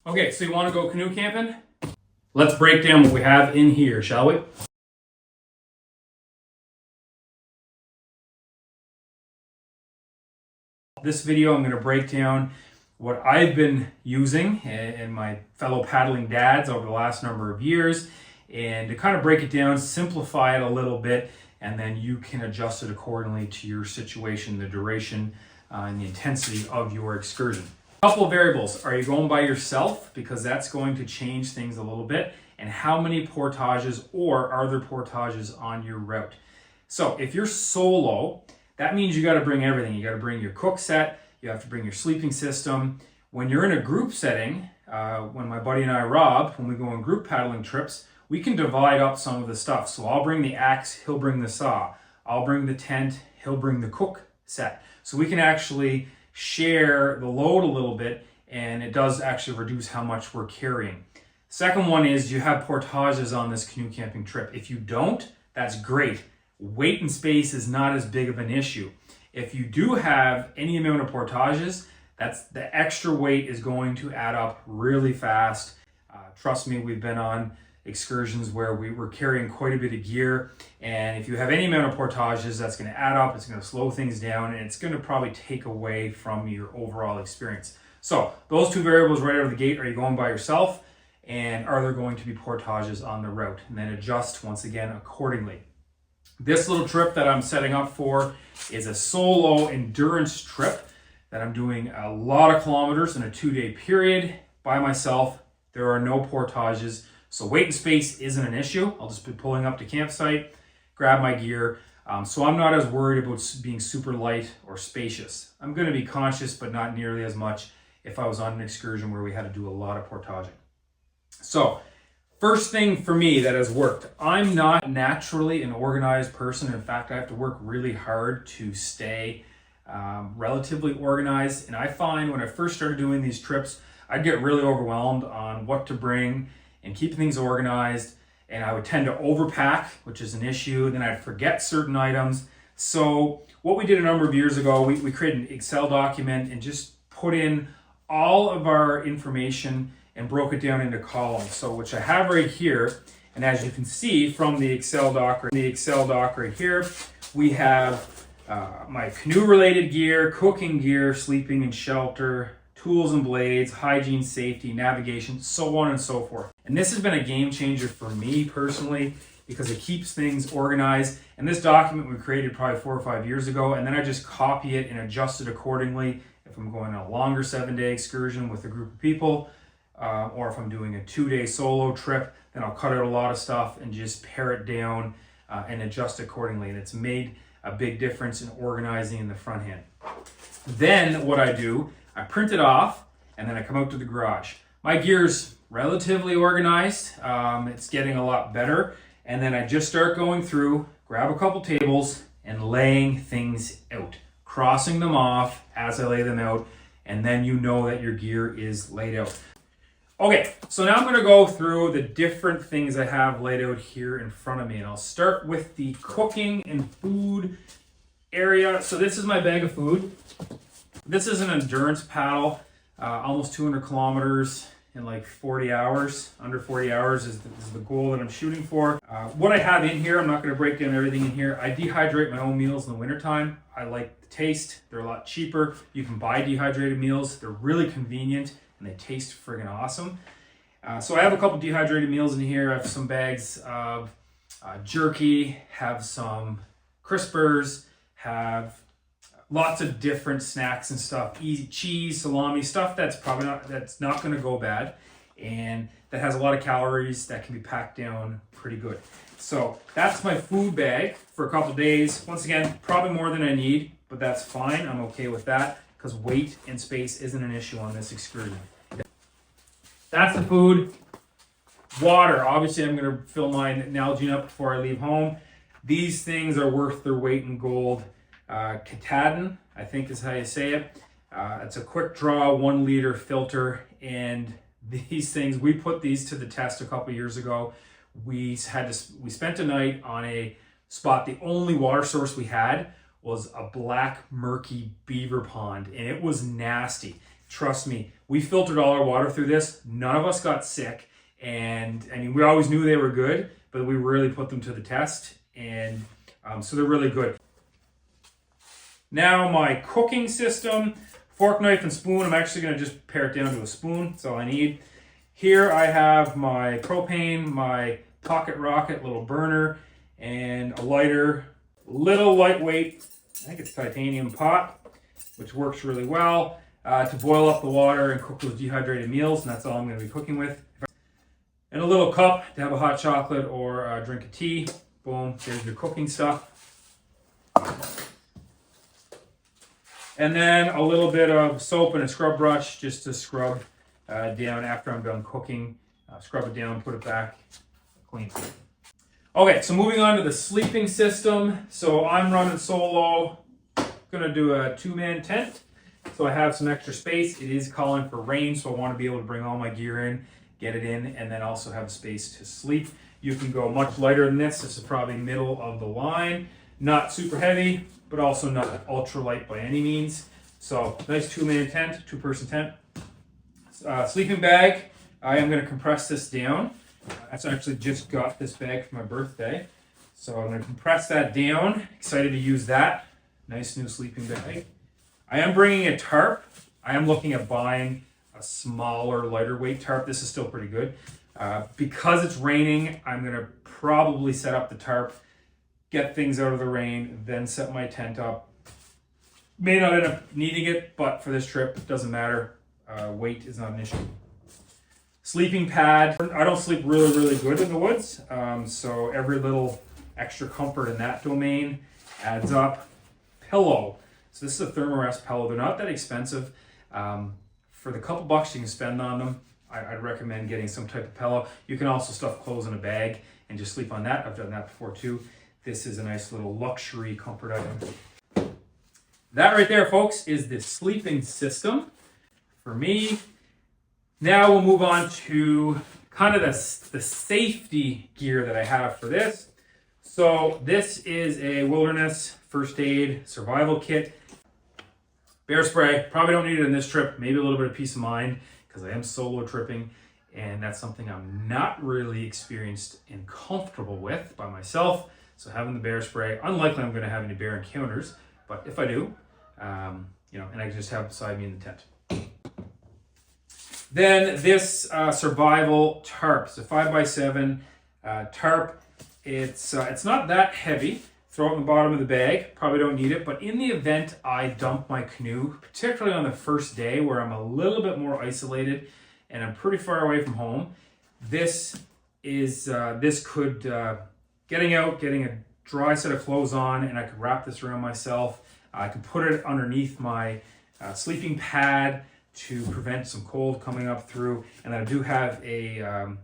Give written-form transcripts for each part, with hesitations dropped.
Okay, so you want to go canoe camping? Let's break down what we have in here, shall we? This video, I'm going to break down what I've been using and my fellow paddling dads over the last number of years, and to kind of break it down, simplify it a little bit, and then you can adjust it accordingly to your situation, the duration, and the intensity of your excursion. A couple of variables. Are you going by yourself? Because that's going to change things a little bit. And how many portages or are there portages on your route? So if you're solo, that means you got to bring everything. You got to bring your cook set. You have to bring your sleeping system. When you're in a group setting, when my buddy and I, Rob, when we go on group paddling trips, we can divide up some of the stuff. So I'll bring the axe, he'll bring the saw. I'll bring the tent, he'll bring the cook set. So we can actually share the load a little bit, and it does actually reduce how much we're carrying. Second one is, you have portages on this canoe camping trip. If you don't, that's great. Weight and space is not as big of an issue. If you do have any amount of portages, that's the extra weight is going to add up really fast. Trust me, we've been on excursions where we were carrying quite a bit of gear, and if you have any amount of portages, that's going to add up, it's going to slow things down, and it's going to probably take away from your overall experience. So those two variables right out of the gate: are you going by yourself, and are there going to be portages on the route? And then adjust once again accordingly. This little trip that I'm setting up for is a solo endurance trip that I'm doing a lot of kilometers in a 2-day period by myself. There are no portages, so weight and space isn't an issue. I'll just be pulling up to campsite, grab my gear. So I'm not as worried about being super light or spacious. I'm going to be conscious, but not nearly as much if I was on an excursion where we had to do a lot of portaging. So first thing for me that has worked, I'm not naturally an organized person. In fact, I have to work really hard to stay relatively organized. And I find when I first started doing these trips, I'd get really overwhelmed on what to bring and keep things organized. And I would tend to overpack, which is an issue. Then I'd forget certain items. So what we did a number of years ago, we created an Excel document and just put in all of our information and broke it down into columns. So which I have right here. And as you can see from the Excel doc right here, we have my canoe related gear, cooking gear, sleeping and shelter, tools and blades, hygiene, safety, navigation, so on and so forth. And this has been a game changer for me personally because it keeps things organized. And this document we created probably 4 or 5 years ago, and then I just copy it and adjust it accordingly. If I'm going on a longer 7-day excursion with a group of people, or if I'm doing a 2-day solo trip, then I'll cut out a lot of stuff and just pare it down and adjust accordingly. And it's made a big difference in organizing in the front end. Then what I do, I print it off, and then I come out to the garage. My gear's relatively organized. It's getting a lot better. And then I just start going through, grab a couple tables, and laying things out, crossing them off as I lay them out, and then you know that your gear is laid out. Okay, so now I'm going to go through the different things I have laid out here in front of me, and I'll start with the cooking and food area. So this is my bag of food. This is an endurance paddle, almost 200 kilometers in like 40 hours. Under 40 hours is the goal that I'm shooting for. What I have in here, I'm not going to break down everything in here. I dehydrate my own meals in the wintertime. I like the taste. They're a lot cheaper. You can buy dehydrated meals. They're really convenient and they taste friggin' awesome. So I have a couple dehydrated meals in here. I have some bags of jerky, have some crispers, have lots of different snacks and stuff, easy cheese, salami, stuff that's not going to go bad, and that has a lot of calories that can be packed down pretty good. So that's my food bag for a couple days. Once again, probably more than I need, but that's fine. I'm okay with that because weight and space isn't an issue on this excursion. That's the food. Water, obviously I'm going to fill my Nalgene up before I leave home. These things are worth their weight in gold. Katahdin, I think is how you say it. It's a quick draw 1 liter filter, and these things, we put these to the test a couple years ago. We spent a night on a spot. The only water source we had was a black murky beaver pond, and it was nasty. trust me, we filtered all our water through this. None of us got sick. And I mean, we always knew they were good, but we really put them to the test. And so they're really good. Now my cooking system, fork, knife, and spoon. I'm actually going to just pare it down to a spoon. That's all I need. Here I have my propane, my pocket rocket little burner, and a lighter, little lightweight, I think it's titanium pot, which works really well to boil up the water and cook those dehydrated meals. And that's all I'm going to be cooking with. And a little cup to have a hot chocolate or a drink of tea. Boom, there's your cooking stuff. And then a little bit of soap and a scrub brush just to scrub down after I'm done cooking. Scrub it down, put it back clean. Okay, so moving on to the sleeping system. So I'm running solo. Gonna do a 2-man tent. So I have some extra space. It is calling for rain, so I want to be able to bring all my gear in, get it in, and then also have space to sleep. You can go much lighter than this. This is probably middle of the line. Not super heavy, but also not ultra light by any means. So nice 2-man tent, 2-person tent. Sleeping bag, I am going to compress this down. I actually just got this bag for my birthday. So I'm going to compress that down. Excited to use that. Nice new sleeping bag. I am bringing a tarp. I am looking at buying a smaller, lighter weight tarp. This is still pretty good. Because it's raining, I'm going to probably set up the tarp, get things out of the rain, then set my tent up. May not end up needing it, but for this trip, it doesn't matter. Weight is not an issue. Sleeping pad. I don't sleep really, really good in the woods, so every little extra comfort in that domain adds up. Pillow. So this is a Thermarest pillow. They're not that expensive. For the couple bucks you can spend on them, I'd recommend getting some type of pillow. You can also stuff clothes in a bag and just sleep on that. I've done that before too. This is a nice little luxury comfort item. That right there, folks, is the sleeping system for me. Now we'll move on to kind of the safety gear that I have for this. So this is a wilderness first aid survival kit. Bear spray, probably don't need it in this trip. Maybe a little bit of peace of mind because I am solo tripping and that's something I'm not really experienced and comfortable with by myself. So having the bear spray, unlikely I'm going to have any bear encounters, but if I do, and I can just have it beside me in the tent. Then this survival tarp, it's a 5x7 tarp. It's not that heavy. Throw it in the bottom of the bag. Probably don't need it, but in the event I dump my canoe, particularly on the first day where I'm a little bit more isolated and I'm pretty far away from home, this could getting a dry set of clothes on, and I could wrap this around myself. I can put it underneath my sleeping pad to prevent some cold coming up through, and I do have a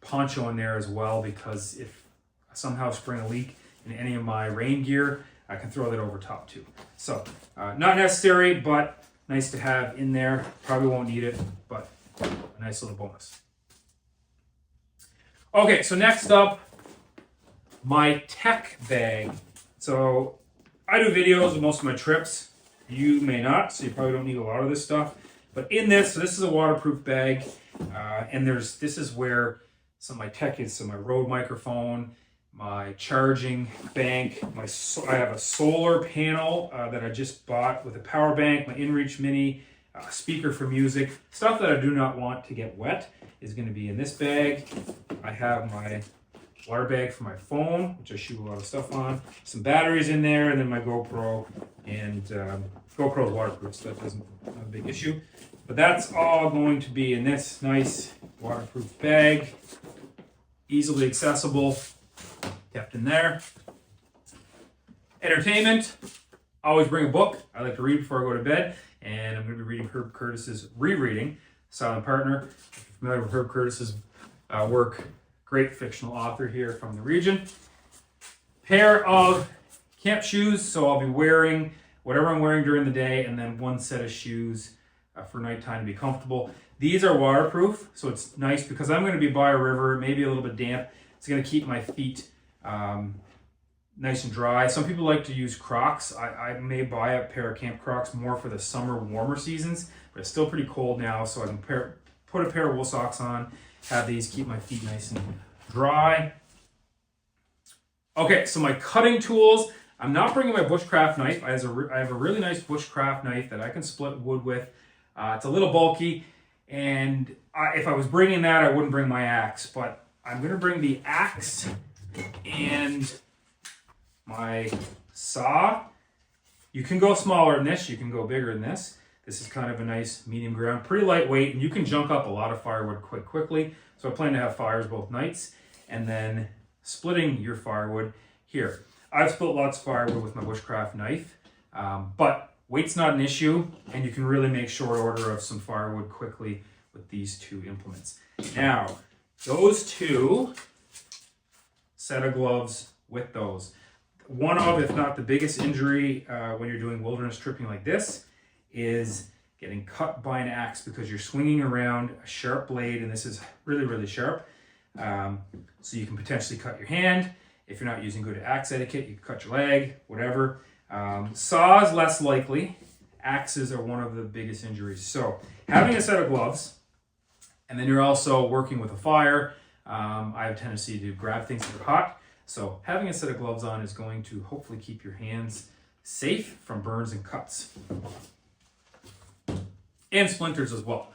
poncho in there as well because if I somehow spring a leak in any of my rain gear, I can throw that over top too. So not necessary, but nice to have in there. Probably won't need it, but a nice little bonus. Okay, so next up, my tech bag. So I do videos of most of my trips. You may not, so you probably don't need a lot of this stuff. But in this, so this is a waterproof bag, and this is where some of my tech is. So my Rode microphone, my charging bank, I have a solar panel that I just bought with a power bank, my InReach Mini, speaker for music. Stuff that I do not want to get wet is going to be in this bag. I have my water bag for my phone, which I shoot a lot of stuff on, some batteries in there, and then my GoPro, and GoPro's waterproof, so that doesn't not a big issue. But that's all going to be in this nice waterproof bag, easily accessible, kept in there. Entertainment, always bring a book. I like to read before I go to bed, and I'm going to be reading Herb Curtis's rereading Silent Partner. If you're familiar with Herb Curtis's work, great fictional author here from the region. Pair of camp shoes, so I'll be wearing whatever I'm wearing during the day, and then one set of shoes for nighttime to be comfortable. These are waterproof, so it's nice because I'm going to be by a river, maybe a little bit damp. It's going to keep my feet nice and dry. Some people like to use Crocs. I may buy a pair of camp Crocs more for the summer warmer seasons, but it's still pretty cold now, so I can put a pair of wool socks on, have these keep my feet nice and dry. Okay, so my cutting tools, I'm not bringing my bushcraft knife. I have a really nice bushcraft knife that I can split wood with. It's a little bulky, and if I was bringing that, I wouldn't bring my axe, but I'm gonna bring the axe and my saw. You can go smaller than this, you can go bigger than this. This is kind of a nice medium ground, pretty lightweight, and you can junk up a lot of firewood quickly. So I plan to have fires both nights, and then splitting your firewood here. I've split lots of firewood with my bushcraft knife, but weight's not an issue, and you can really make short order of some firewood quickly with these two implements. Now, those two set of gloves with those. One of, if not the biggest injury when you're doing wilderness tripping like this, is getting cut by an axe because you're swinging around a sharp blade, and this is really, really sharp. So you can potentially cut your hand. If you're not using good axe etiquette, you can cut your leg, whatever. Saws, less likely. Axes are one of the biggest injuries. So having a set of gloves, and then you're also working with a fire. I have a tendency to grab things that are hot. So having a set of gloves on is going to hopefully keep your hands safe from burns and cuts. And splinters as well.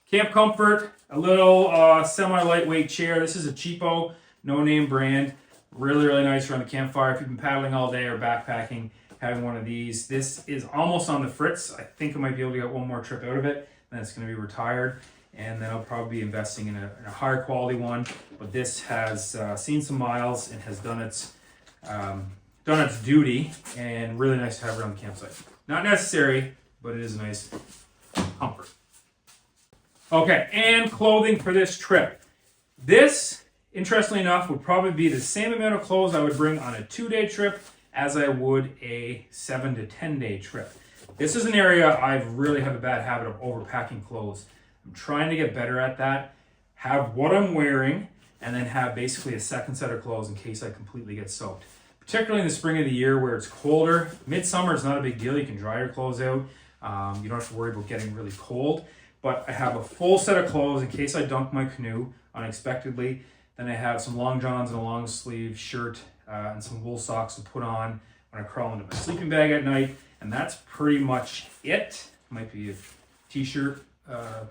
Camp comfort, a little semi-lightweight chair. This is a cheapo, no-name brand. Really, really nice around the campfire. If you've been paddling all day or backpacking, having one of these. This is almost on the fritz. I think I might be able to get one more trip out of it. Then it's going to be retired. And then I'll probably be investing in a higher quality one. But this has seen some miles and has done its duty, and really nice to have around the campsite. Not necessary, but it is a nice comfort. Okay, and clothing for this trip. This, interestingly enough, would probably be the same amount of clothes I would bring on a 2-day trip as I would a 7 to 10-day trip. This is an area I really have a bad habit of overpacking clothes. I'm trying to get better at that. Have what I'm wearing, and then have basically a second set of clothes in case I completely get soaked. Particularly in the spring of the year where it's colder. Midsummer is not a big deal. You can dry your clothes out. You don't have to worry about getting really cold. But I have a full set of clothes in case I dunk my canoe unexpectedly. Then I have some long johns and a long sleeve shirt and some wool socks to put on when I crawl into my sleeping bag at night. And that's pretty much it. Might be a t-shirt,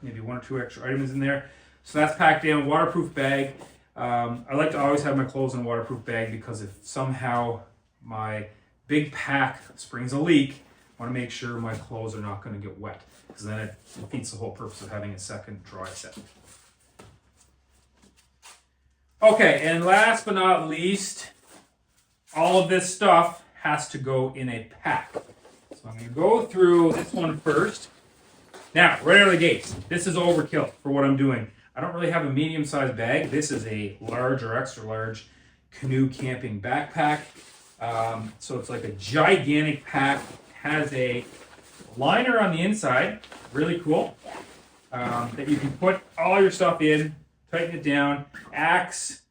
maybe 1 or 2 extra items in there. So that's packed in. Waterproof bag. I like to always have my clothes in a waterproof bag because if somehow my big pack springs a leak, I want to make sure my clothes are not going to get wet, because then it defeats the whole purpose of having a second dry set. Okay, and last but not least, all of this stuff has to go in a pack. So I'm going to go through this one first. Now, right out of the gate, this is overkill for what I'm doing. I don't really have a medium-sized bag. This is a large or extra large canoe camping backpack. So it's like a gigantic pack. Has a liner on the inside, really cool, that you can put all your stuff in, tighten it down, axe,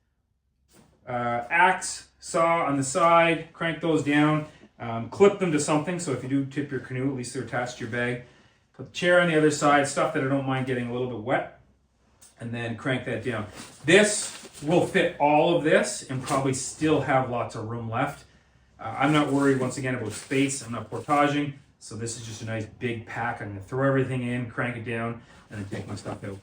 saw on the side, crank those down, clip them to something, so if you do tip your canoe, at least they're attached to your bag. Put the chair on the other side, stuff that I don't mind getting a little bit wet, and then crank that down. This will fit all of this and probably still have lots of room left. I'm not worried, once again, about space. I'm not portaging, so this is just a nice big pack. I'm going to throw everything in, crank it down, and then take my stuff out.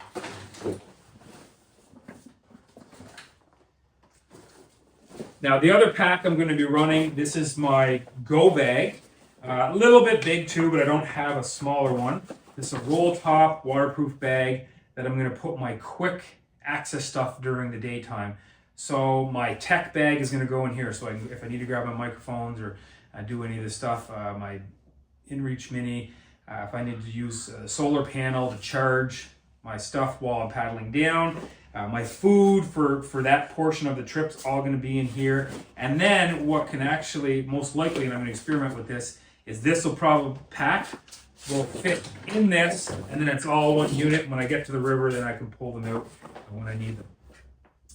Now, the other pack I'm going to be running, this is my go bag. A little bit big too, but I don't have a smaller one. This is a roll top waterproof bag that I'm going to put my quick access stuff during the daytime. So my tech bag is going to go in here. So if I need to grab my microphones or do any of this stuff, my InReach Mini, if I need to use a solar panel to charge my stuff while I'm paddling down, my food for that portion of the trip's all going to be in here. And then what can actually, most likely, and I'm going to experiment with this, is this will probably will fit in this, and then it's all one unit. When I get to the river, then I can pull them out when I need them.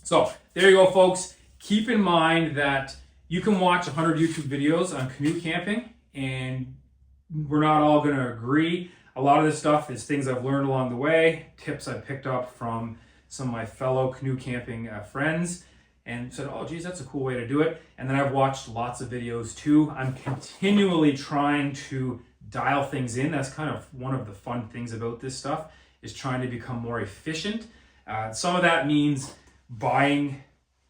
So there you go, folks. Keep in mind that you can watch 100 YouTube videos on canoe camping and we're not all going to agree. A lot of this stuff is things I've learned along the way, tips I picked up from some of my fellow canoe camping friends, and said, oh geez, that's a cool way to do it. And then I've watched lots of videos too. I'm continually trying to dial things in. That's kind of one of the fun things about this stuff, is trying to become more efficient. Some of that means buying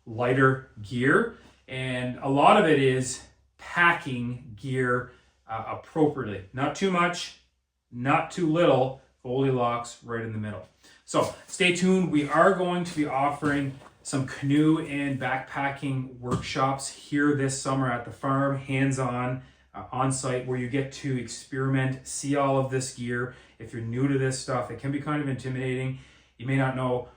lighter gear, and a lot of it is packing gear appropriately. Not too much, not too little, Goldilocks right in the middle. So stay tuned. We are going to be offering some canoe and backpacking workshops here this summer at the farm, hands-on, on-site, where you get to experiment, see all of this gear. If you're new to this stuff, it can be kind of intimidating. You may not know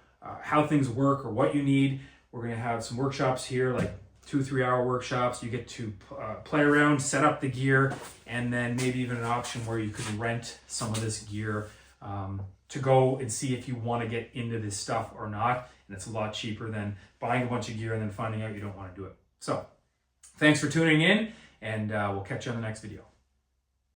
how things work or what you need. We're going to have some workshops here, like 2-3 hour workshops. You get to play around, set up the gear, and then maybe even an option where you could rent some of this gear to go and see if you want to get into this stuff or not. And it's a lot cheaper than buying a bunch of gear and then finding out you don't want to do it. So thanks for tuning in, and we'll catch you on the next video.